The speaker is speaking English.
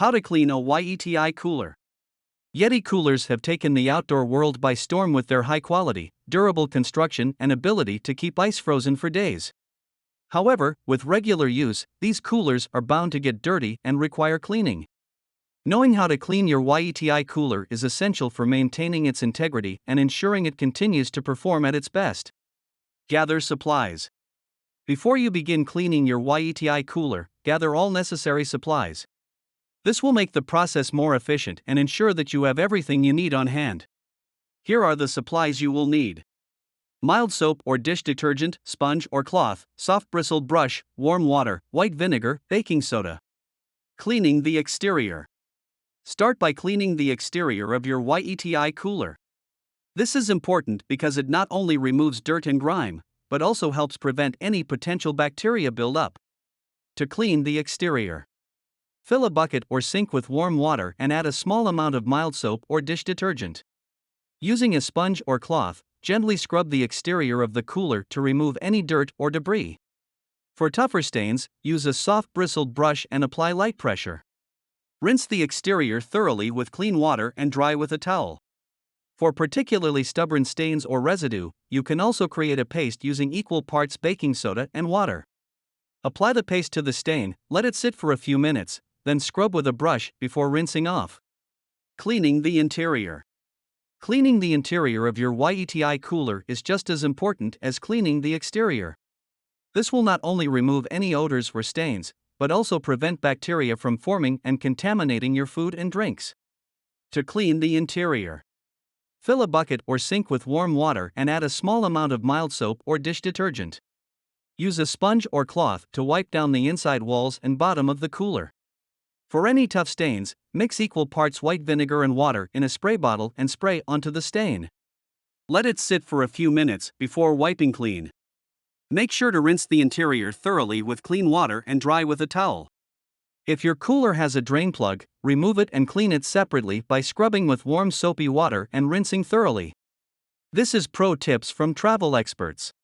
How to clean a YETI cooler. YETI coolers have taken the outdoor world by storm with their high quality, durable construction and ability to keep ice frozen for days. However, with regular use, these coolers are bound to get dirty and require cleaning. Knowing how to clean your YETI cooler is essential for maintaining its integrity and ensuring it continues to perform at its best. Gather supplies. Before you begin cleaning your YETI cooler, gather all necessary supplies. This will make the process more efficient and ensure that you have everything you need on hand. Here are the supplies you will need: mild soap or dish detergent, sponge or cloth, soft bristled brush, warm water, white vinegar, baking soda. Cleaning the exterior. Start by cleaning the exterior of your YETI cooler. This is important because it not only removes dirt and grime, but also helps prevent any potential bacteria buildup. To clean the exterior, fill a bucket or sink with warm water and add a small amount of mild soap or dish detergent. Using a sponge or cloth, gently scrub the exterior of the cooler to remove any dirt or debris. For tougher stains, use a soft bristled brush and apply light pressure. Rinse the exterior thoroughly with clean water and dry with a towel. For particularly stubborn stains or residue, you can also create a paste using equal parts baking soda and water. Apply the paste to the stain, let it sit for a few minutes, then scrub with a brush before rinsing off. Cleaning the interior. Cleaning the interior of your YETI cooler is just as important as cleaning the exterior. This will not only remove any odors or stains, but also prevent bacteria from forming and contaminating your food and drinks. To clean the interior, fill a bucket or sink with warm water and add a small amount of mild soap or dish detergent. Use a sponge or cloth to wipe down the inside walls and bottom of the cooler. For any tough stains, mix equal parts white vinegar and water in a spray bottle and spray onto the stain. Let it sit for a few minutes before wiping clean. Make sure to rinse the interior thoroughly with clean water and dry with a towel. If your cooler has a drain plug, remove it and clean it separately by scrubbing with warm soapy water and rinsing thoroughly. This is pro tips from travel experts.